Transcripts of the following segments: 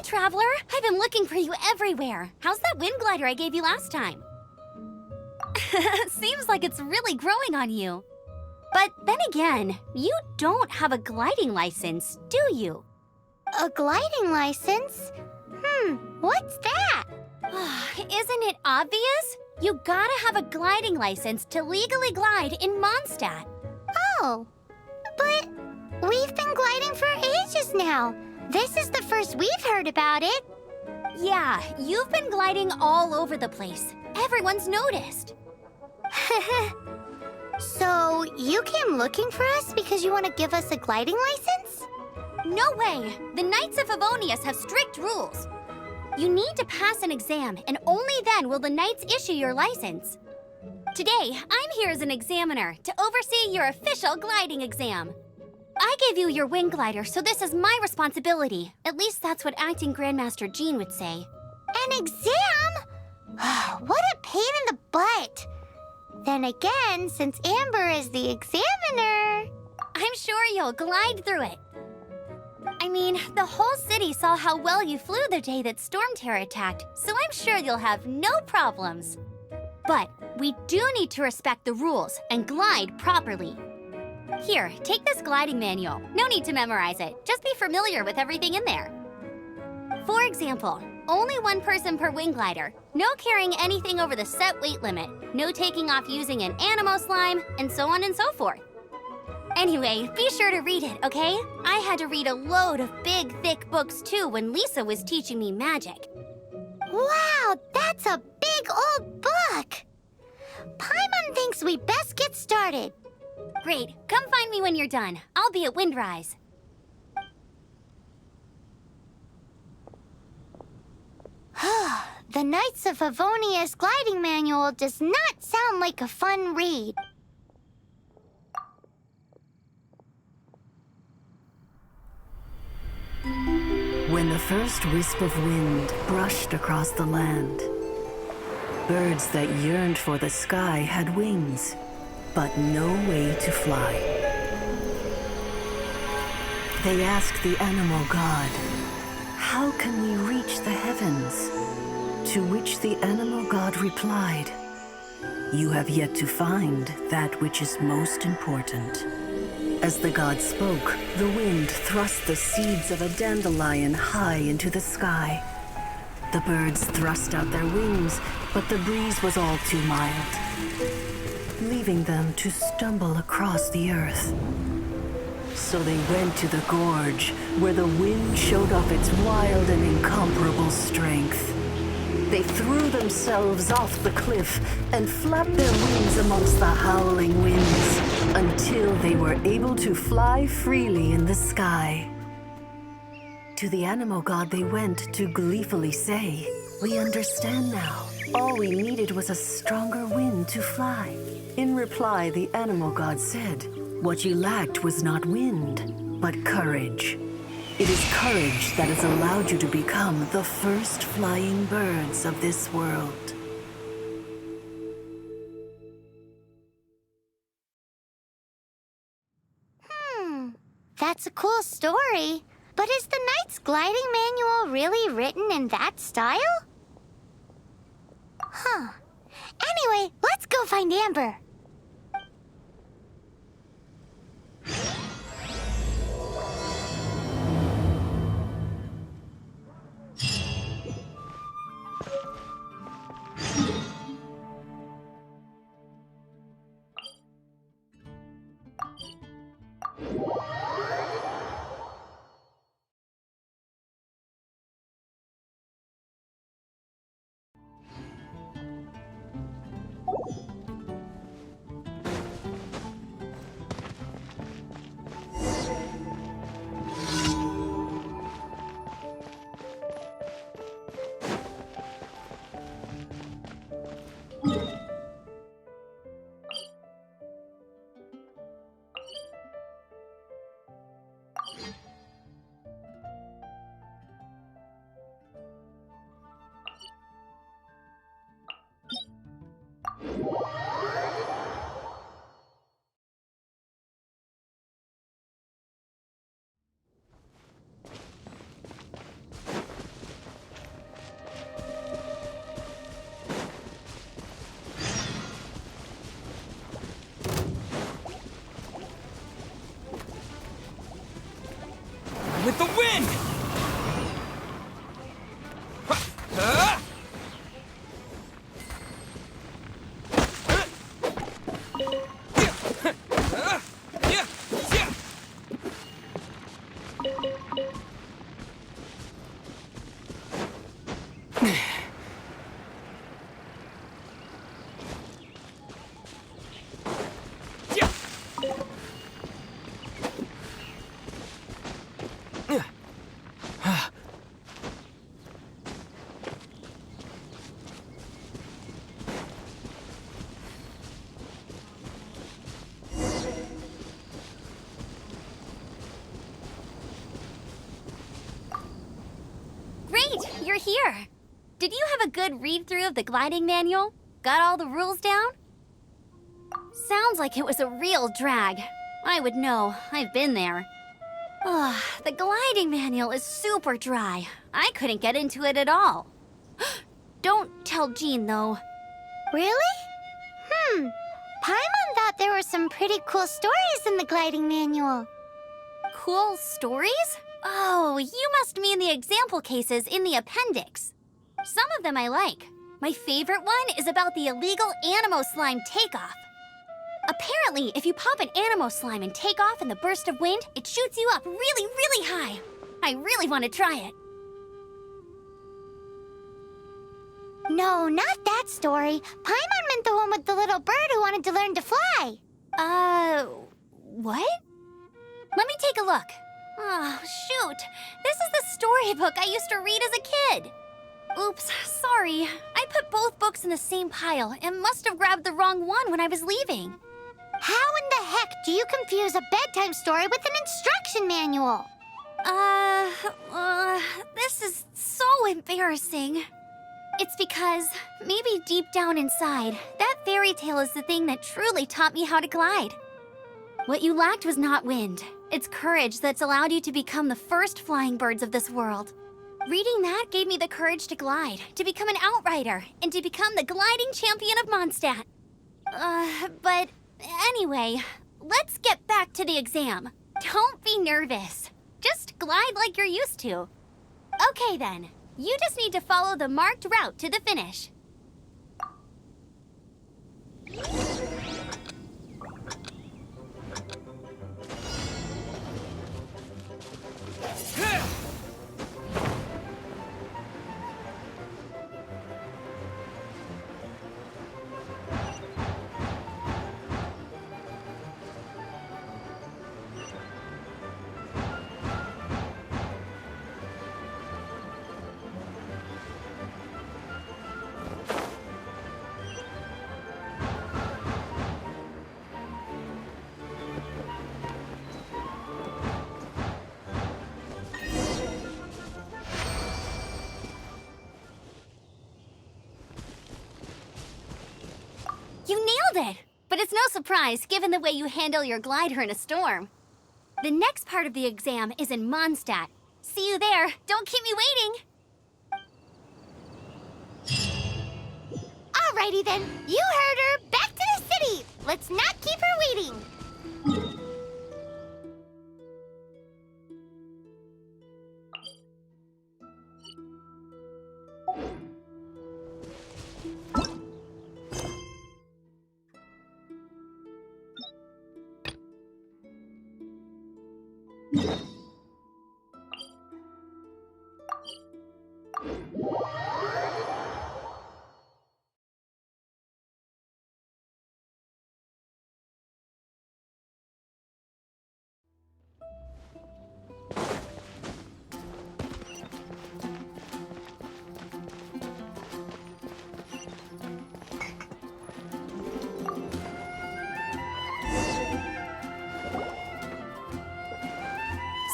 Traveler! I've been looking for you everywhere. How's that wind glider I gave you last time? Seems like it's really growing on you. But then again, you don't have a gliding license, do you? A gliding license? What's that? Isn't it obvious? You gotta have a gliding license to legally glide in Mondstadt. Oh, but we've been gliding for ages now. This is the first we've heard about it. Yeah, you've been gliding all over the place. Everyone's noticed. So, you came looking for us because you want to give us a gliding license? No way! The Knights of Favonius have strict rules. You need to pass an exam, and only then will the Knights issue your license. Today, I'm here as an examiner to oversee your official gliding exam. I gave you your wing glider, so this is my responsibility. At least that's what Acting Grandmaster Jean would say. An exam? What a pain in the butt! Then again, since Amber is the examiner... I'm sure you'll glide through it. I mean, the whole city saw how well you flew the day that Storm Terror attacked, so I'm sure you'll have no problems. But we do need to respect the rules and glide properly. Here, take this gliding manual. No need to memorize it. Just be familiar with everything in there. For example, only one person per wing glider, no carrying anything over the set weight limit, no taking off using an animo slime, and so on and so forth. Anyway, be sure to read it, okay? I had to read a load of big, thick books too when Lisa was teaching me magic. Wow, that's a big old book! Paimon thinks we best get started. Great, come find me when you're done. I'll be at Windrise. The Knights of Favonius gliding manual does not sound like a fun read. When the first wisp of wind brushed across the land, birds that yearned for the sky had wings, but no way to fly. They asked the animal god, "How can we reach the heavens?" To which the animal god replied, "You have yet to find that which is most important." As the god spoke, the wind thrust the seeds of a dandelion high into the sky. The birds thrust out their wings, but the breeze was all too mild, leaving them to stumble across the earth. So they went to the gorge, where the wind showed off its wild and incomparable strength. They threw themselves off the cliff and flapped their wings amongst the howling winds until they were able to fly freely in the sky. To the animal god they went to gleefully say, "We understand now. All we needed was a stronger wind to fly." In reply, the animal god said, "What you lacked was not wind, but courage. It is courage that has allowed you to become the first flying birds of this world." That's a cool story. But is the Knight's gliding manual really written in that style? Anyway, let's go find Amber. with the wind! Great, you're here. Did you have a good read-through of the gliding manual? Got all the rules down? Sounds like it was a real drag. I would know. I've been there. Ugh, the gliding manual is super dry. I couldn't get into it at all. Don't tell Jean, though. Really? Paimon thought there were some pretty cool stories in the gliding manual. Cool stories? Oh, you must mean the example cases in the appendix. Some of them I like. My favorite one is about the illegal Animo Slime takeoff. Apparently, if you pop an Animo Slime and take off in the burst of wind, it shoots you up really, really high. I really want to try it. No, not that story. Paimon meant the one with the little bird who wanted to learn to fly. What? Let me take a look. Oh, shoot. This is the storybook I used to read as a kid. Oops, sorry. I put both books in the same pile and must have grabbed the wrong one when I was leaving. How in the heck do you confuse a bedtime story with an instruction manual? This is so embarrassing. It's because, maybe deep down inside, that fairy tale is the thing that truly taught me how to glide. What you lacked was not wind. It's courage that's allowed you to become the first flying birds of this world. Reading that gave me the courage to glide, to become an outrider, and to become the gliding champion of Mondstadt. But anyway, let's get back to the exam. Don't be nervous. Just glide like you're used to. Okay then, you just need to follow the marked route to the finish. You nailed it! But it's no surprise, given the way you handle your glider in a storm. The next part of the exam is in Mondstadt. See you there. Don't keep me waiting. Alrighty then, you heard her. Back to the city. Let's not keep her waiting.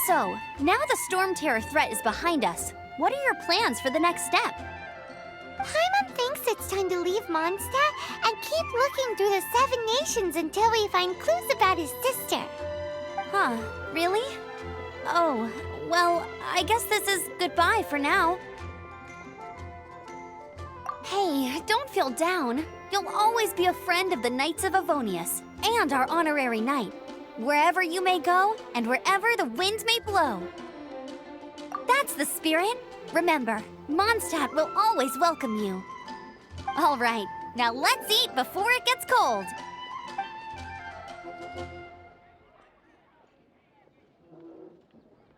So, now the Storm Terror threat is behind us. What are your plans for the next step? Paimon thinks it's time to leave Mondstadt and keep looking through the 7 nations until we find clues about his sister. Huh, really? Oh, well, I guess this is goodbye for now. Hey, don't feel down. You'll always be a friend of the Knights of Avonius and our honorary knight. Wherever you may go and wherever the winds may blow. That's the spirit. Remember, Mondstadt will always welcome you. All right, now let's eat before it gets cold.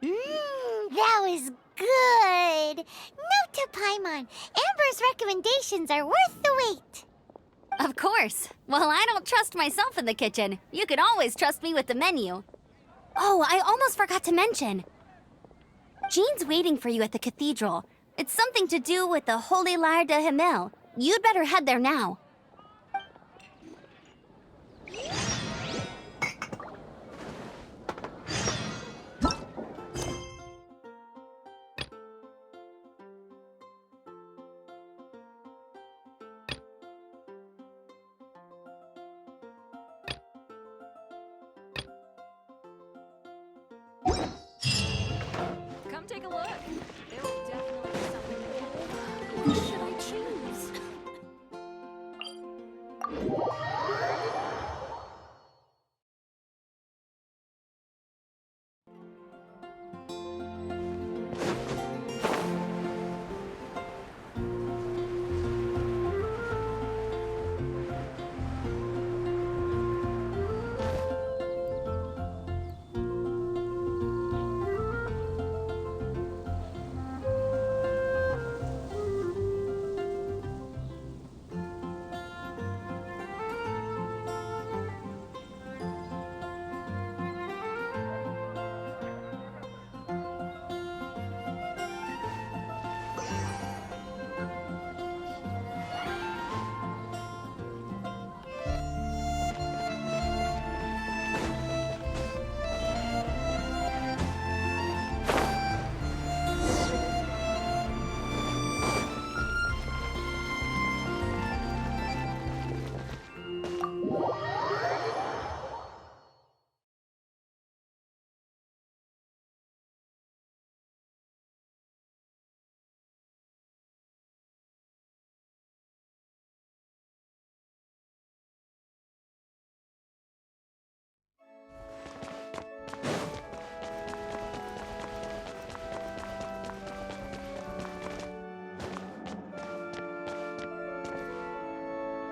That was good. Note to Paimon, Amber's recommendations are worth the wait. Of course. Well, I don't trust myself in the kitchen. You can always trust me with the menu. Oh, I almost forgot to mention. Jean's waiting for you at the cathedral. It's something to do with the Holy Lyre de Himmel. You'd better head there now. Come take a look. There will definitely be something to What should I choose?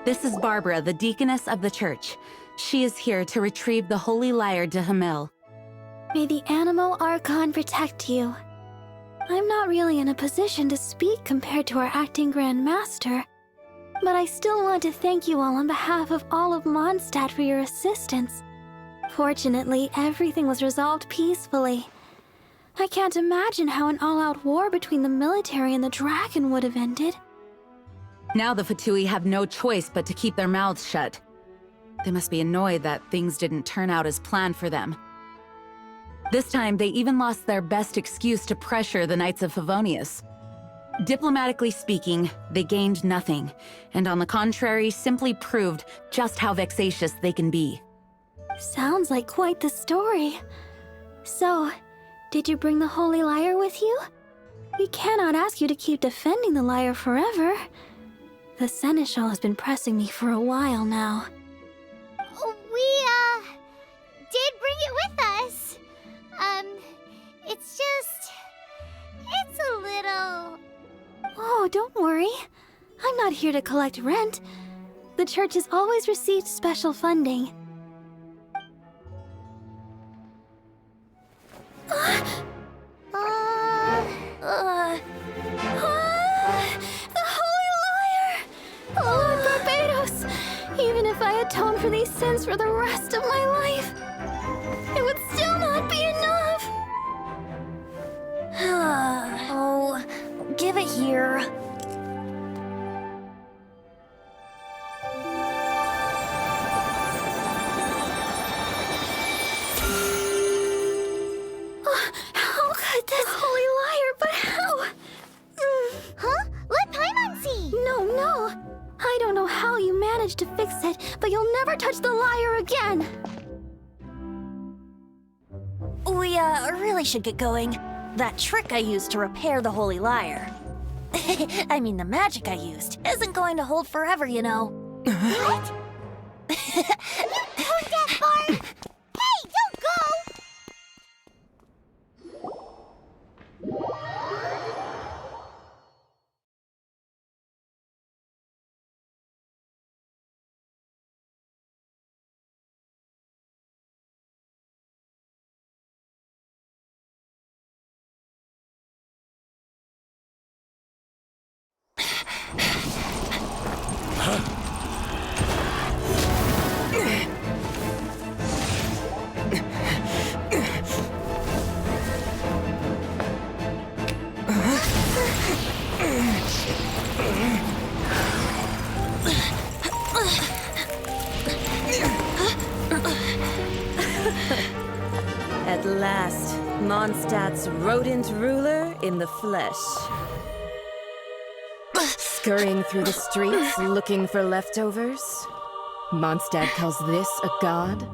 This is Barbara, the deaconess of the church. She is here to retrieve the Holy Lyre de Himmel. May the Animal Archon protect you. I'm not really in a position to speak compared to our acting Grand Master, but I still want to thank you all on behalf of all of Mondstadt for your assistance. Fortunately, everything was resolved peacefully. I can't imagine how an all-out war between the military and the dragon would have ended. Now the Fatui have no choice but to keep their mouths shut. They must be annoyed that things didn't turn out as planned for them. This time, they even lost their best excuse to pressure the Knights of Favonius. Diplomatically speaking, they gained nothing, and on the contrary, simply proved just how vexatious they can be. Sounds like quite the story. So, did you bring the Holy Lyre with you? We cannot ask you to keep defending the lyre forever. The Seneschal has been pressing me for a while now. We, did bring it with us. It's a little... Oh, don't worry. I'm not here to collect rent. The church has always received special funding. The Holy Lyre! Lord Barbados! Even if I atone for these sins for the rest of my life, it would still not be enough! Oh, give it here. How could this Holy Lyre, but how? Huh? Let Paimon see! No. I don't know how you managed to fix it, but you'll never touch the lyre again! We, really should get going. That trick I used to repair the Holy Lyre. I mean, the magic I used isn't going to hold forever, you know. What? You tone deaf, Barb! Hey, don't go! Mondstadt's rodent ruler in the flesh. Scurrying through the streets looking for leftovers. Mondstadt calls this a god?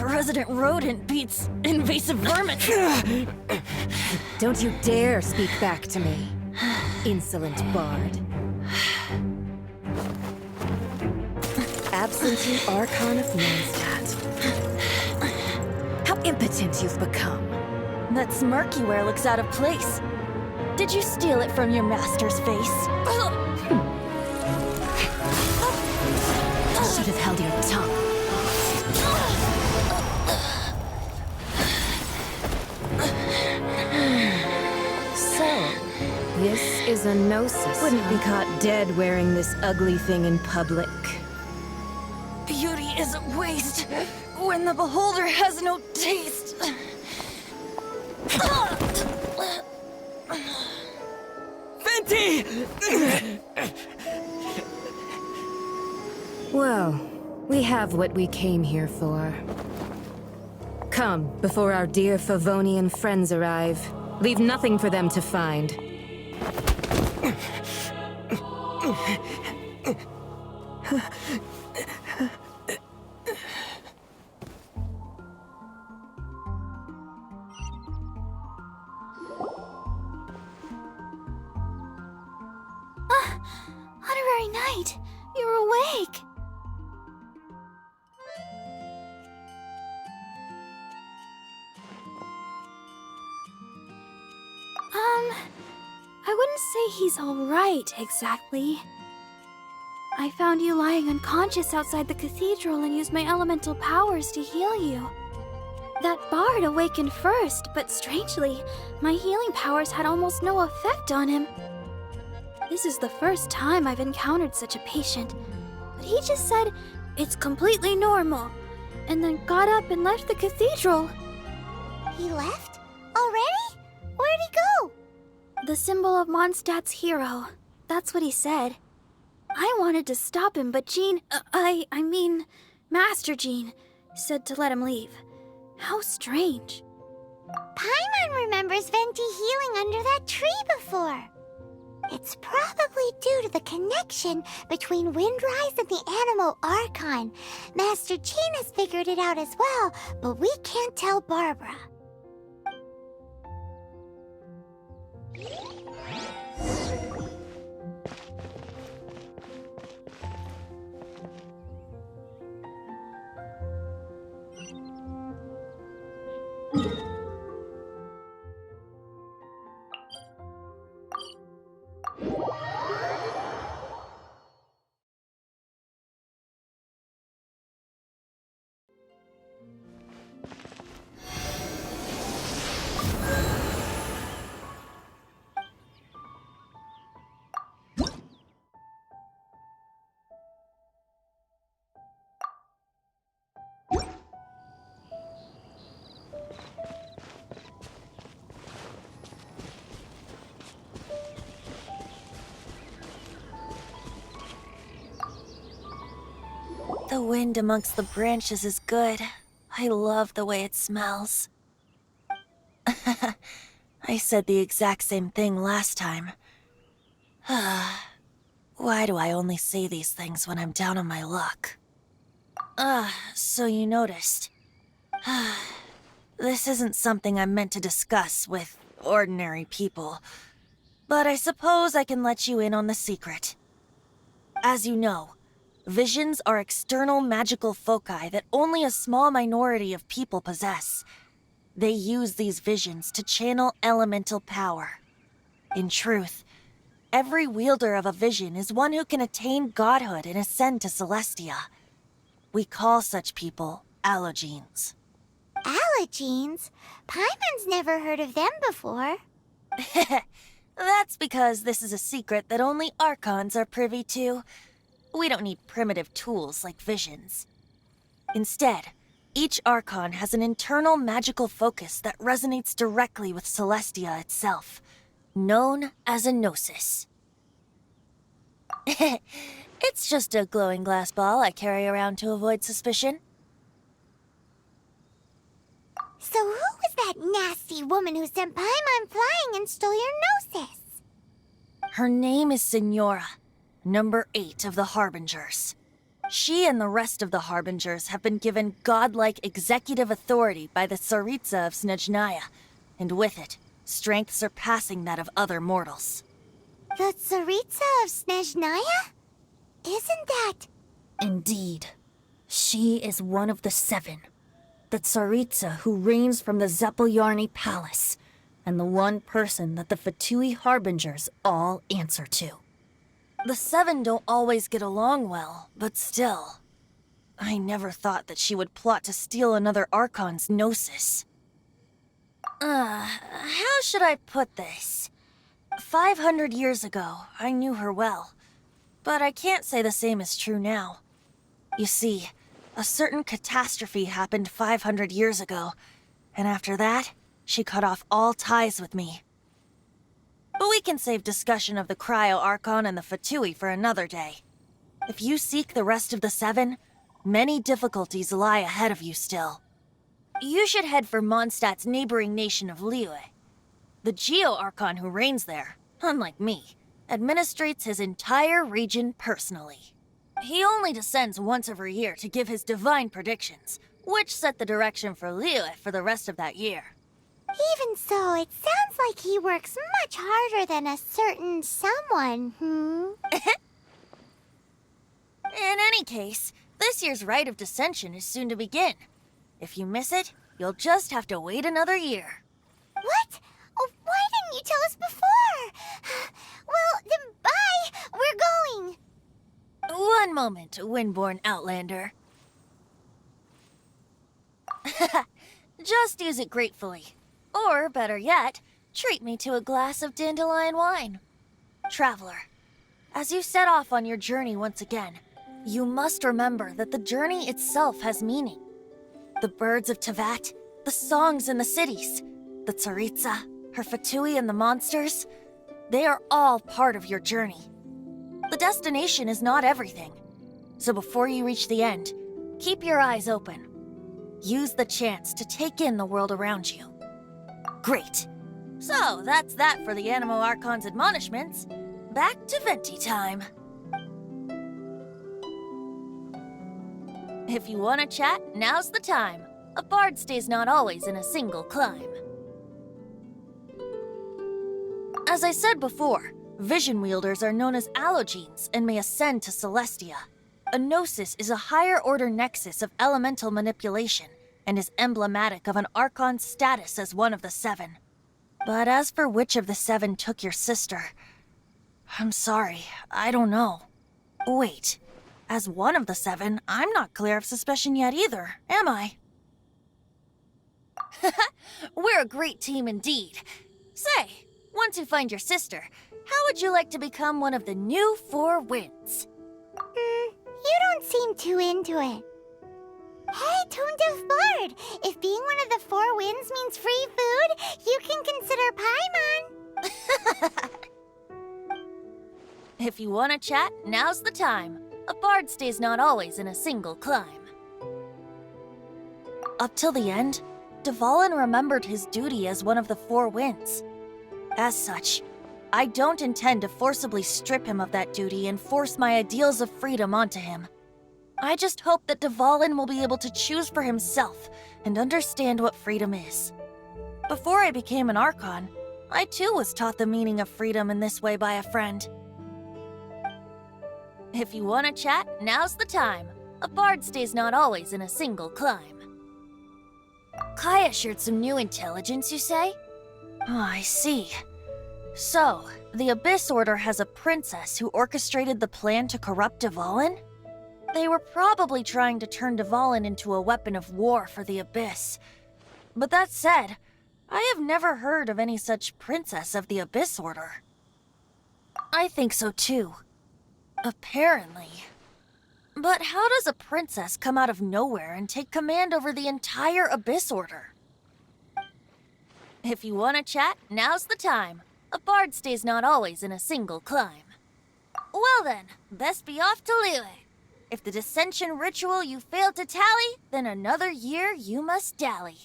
Resident rodent beats invasive vermin. Don't you dare speak back to me, insolent bard. Absentee Archon of Mondstadt. How impotent you've become. That smirky-ware looks out of place. Did you steal it from your master's face? Should have held your tongue. So, this is a gnosis. Wouldn't be caught dead wearing this ugly thing in public. Beauty is a waste when the beholder has no taste. Venti! Well, we have what we came here for. Come, before our dear Favonian friends arrive. Leave nothing for them to find. Honorary Knight, you're awake. I wouldn't say he's alright, exactly. I found you lying unconscious outside the cathedral and used my elemental powers to heal you. That bard awakened first, but strangely, my healing powers had almost no effect on him. This is the first time I've encountered such a patient, but he just said it's completely normal, and then got up and left the cathedral. He left? Already? Where'd he go? The symbol of Mondstadt's hero. That's what he said. I wanted to stop him, but Master Jean, said to let him leave. How strange. Paimon remembers Venti healing under that tree before. It's probably due to the connection between Windrise and the Animal Archon. Master Jean has figured it out as well, but we can't tell Barbara. The wind amongst the branches is good. I love the way it smells. I said the exact same thing last time. Why do I only say these things when I'm down on my luck? So you noticed. This isn't something I'm meant to discuss with ordinary people, but I suppose I can let you in on the secret. As you know, visions are external magical foci that only a small minority of people possess. They use these visions to channel elemental power. In truth, every wielder of a vision is one who can attain godhood and ascend to Celestia. We call such people allogenes. Allogenes? Paimon's never heard of them before. That's because this is a secret that only Archons are privy to. We don't need primitive tools like visions. Instead, each Archon has an internal magical focus that resonates directly with Celestia itself, known as a gnosis. It's just a glowing glass ball I carry around to avoid suspicion. So who was that nasty woman who sent Paimon flying and stole your Gnosis? Her name is Signora, number 8 of the Harbingers. She and the rest of the Harbingers have been given godlike executive authority by the Tsaritsa of Snezhnaya, and with it, strength surpassing that of other mortals. The Tsaritsa of Snezhnaya? Isn't that... Indeed. She is one of the 7. The Tsaritsa who reigns from the Zeppeljárny Palace, and the one person that the Fatui Harbingers all answer to. The 7 don't always get along well, but still. I never thought that she would plot to steal another Archon's Gnosis. How should I put this? 500 years ago, I knew her well, but I can't say the same is true now. You see, a certain catastrophe happened 500 years ago, and after that, she cut off all ties with me. But we can save discussion of the Cryo Archon and the Fatui for another day. If you seek the rest of the 7, many difficulties lie ahead of you still. You should head for Mondstadt's neighboring nation of Liyue. The Geo Archon who reigns there, unlike me, administrates his entire region personally. He only descends once every year to give his divine predictions, which set the direction for Liyue for the rest of that year. Even so, it sounds like he works much harder than a certain someone, In any case, this year's Rite of Descension is soon to begin. If you miss it, you'll just have to wait another year. What? Oh, why didn't you tell us before? Well, then bye! We're going! One moment, Windborn Outlander. Just use it gratefully. Or, better yet, treat me to a glass of dandelion wine. Traveler, as you set off on your journey once again, you must remember that the journey itself has meaning. The birds of Tevat, the songs in the cities, the Tsaritsa, her Fatui and the monsters, they are all part of your journey. The destination is not everything. So before you reach the end, keep your eyes open. Use the chance to take in the world around you. Great. So, that's that for the Animo Archon's admonishments. Back to Venti time. If you want to chat, now's the time. A bard stays not always in a single climb. As I said before, vision wielders are known as allogenes and may ascend to Celestia. A gnosis is a higher-order nexus of elemental manipulation and is emblematic of an Archon's status as one of the 7. But as for which of the 7 took your sister, I'm sorry, I don't know. Wait, as one of the 7, I'm not clear of suspicion yet either, am I? We're a great team indeed. Say, once you find your sister, how would you like to become one of the new 4 winds? You don't seem too into it. Hey, Toon-Deaf Bard! If being one of the 4 winds means free food, you can consider Paimon. If you want to chat, now's the time. A bard stays not always in a single climb. Up till the end, Dvalin remembered his duty as one of the 4 winds. As such, I don't intend to forcibly strip him of that duty and force my ideals of freedom onto him. I just hope that Dvalin will be able to choose for himself and understand what freedom is. Before I became an Archon, I too was taught the meaning of freedom in this way by a friend. If you want to chat, now's the time. A bard stays not always in a single climb. Kaya shared some new intelligence, you say? Oh, I see. So, the Abyss Order has a princess who orchestrated the plan to corrupt Dvalin? They were probably trying to turn Dvalin into a weapon of war for the Abyss. But that said, I have never heard of any such princess of the Abyss Order. I think so too. Apparently. But how does a princess come out of nowhere and take command over the entire Abyss Order? If you want to chat, now's the time. A bard stays not always in a single climb. Well then, best be off to Liyue. If the dissension ritual you failed to tally, then another year you must dally.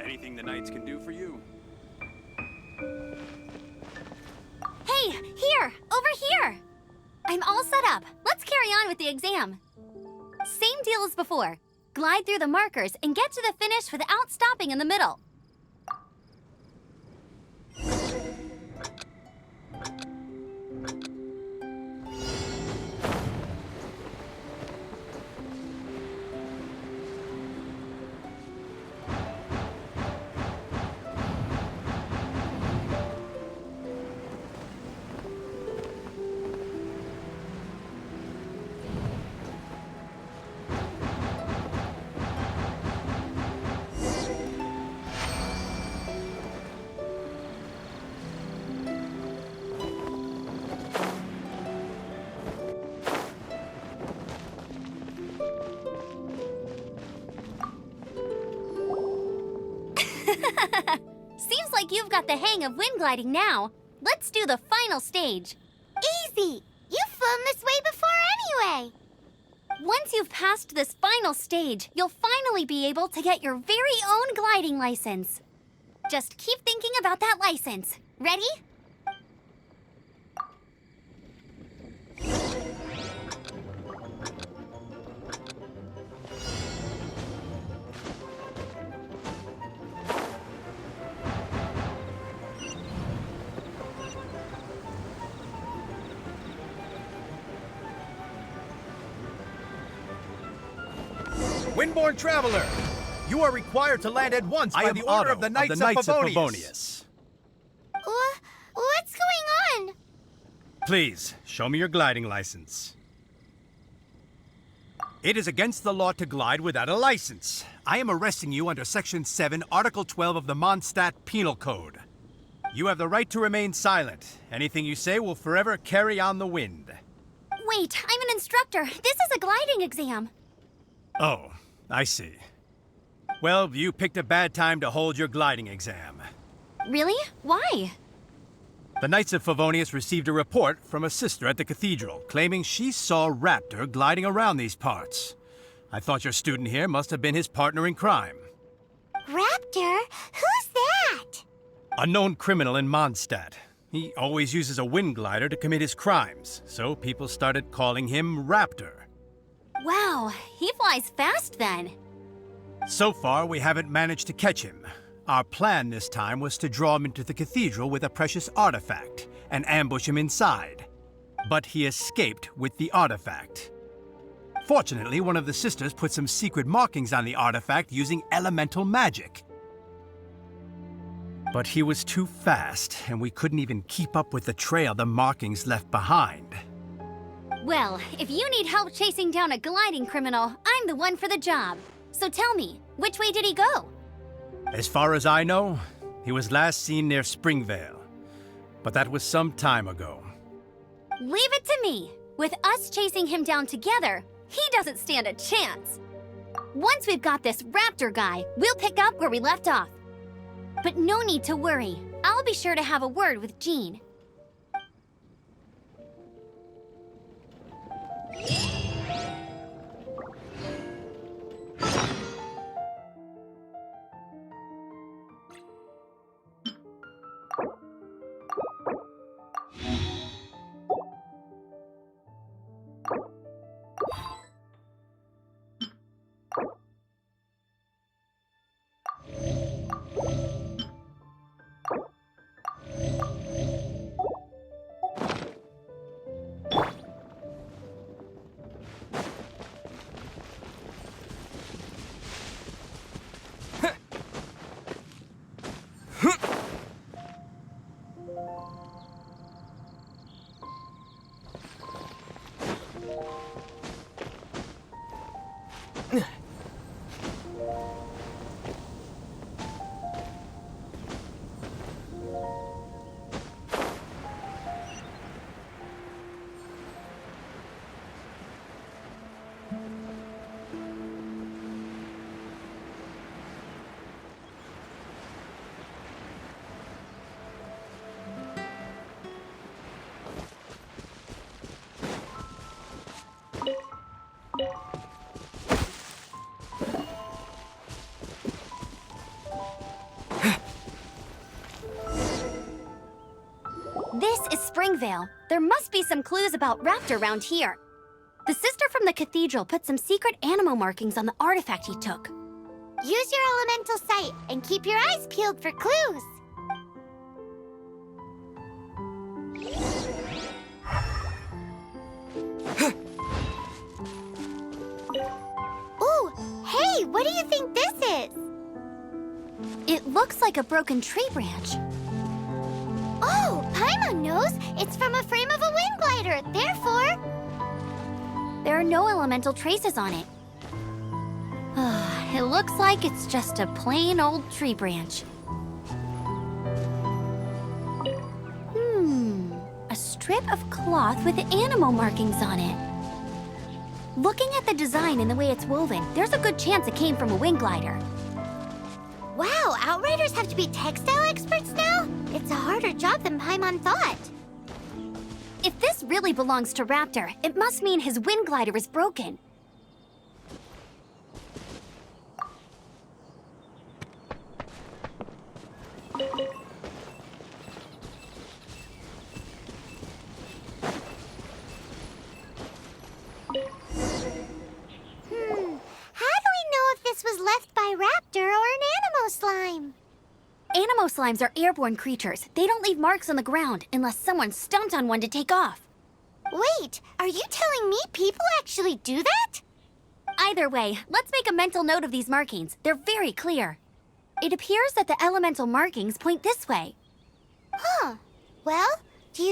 Anything the Knights can do for you? Hey, here! Over here! I'm all set up. Let's carry on with the exam. Same deal as before. Glide through the markers and get to the finish without stopping in the middle. Seems like you've got the hang of wind gliding now. Let's do the final stage. Easy! You've flown this way before anyway! Once you've passed this final stage, you'll finally be able to get your very own gliding license. Just keep thinking about that license. Ready? Windborne Traveler, you are required to land at once by the order of the Knights of Favonius. What's going on? Please, show me your gliding license. It is against the law to glide without a license. I am arresting you under Section 7, Article 12 of the Mondstadt Penal Code. You have the right to remain silent. Anything you say will forever carry on the wind. Wait, I'm an instructor. This is a gliding exam. Oh, I see. Well, you picked a bad time to hold your gliding exam. Really? Why? The Knights of Favonius received a report from a sister at the cathedral claiming she saw Raptor gliding around these parts. I thought your student here must have been his partner in crime. Raptor? Who's that? A known criminal in Mondstadt. He always uses a wind glider to commit his crimes, so people started calling him Raptor. Wow, he flies fast then. So far, we haven't managed to catch him. Our plan this time was to draw him into the cathedral with a precious artifact and ambush him inside. But he escaped with the artifact. Fortunately, one of the sisters put some secret markings on the artifact using elemental magic. But he was too fast, and we couldn't even keep up with the trail the markings left behind. Well, if you need help chasing down a gliding criminal, I'm the one for the job. So tell me, which way did he go? As far as I know, he was last seen near Springvale. But that was some time ago. Leave it to me. With us chasing him down together, he doesn't stand a chance. Once we've got this raptor guy, we'll pick up where we left off. But no need to worry. I'll be sure to have a word with Jean. This is Springvale. There must be some clues about Raptor around here. The sister from the cathedral put some secret animal markings on the artifact he took. Use your elemental sight and keep your eyes peeled for clues. Ooh, hey, what do you think this is? It looks like a broken tree branch. Oh, Paimon knows. It's from a frame of a wind glider. Therefore, There are no elemental traces on it. It looks like it's just a plain old tree branch. A strip of cloth with animal markings on it. Looking at the design and the way it's woven, there's a good chance it came from a wind glider. wow, Outriders have to be textile experts now? It's a harder job than Paimon thought. If this really belongs to Raptor, it must mean his wind glider is broken. How do we know if this was left by Raptor or an Animo slime? Animo slimes are airborne creatures. They don't leave marks on the ground unless someone stomped on one to take off. Wait, are you telling me people actually do that? Either way, let's make a mental note of these markings. They're very clear. It appears that the elemental markings point this way. Huh. Well,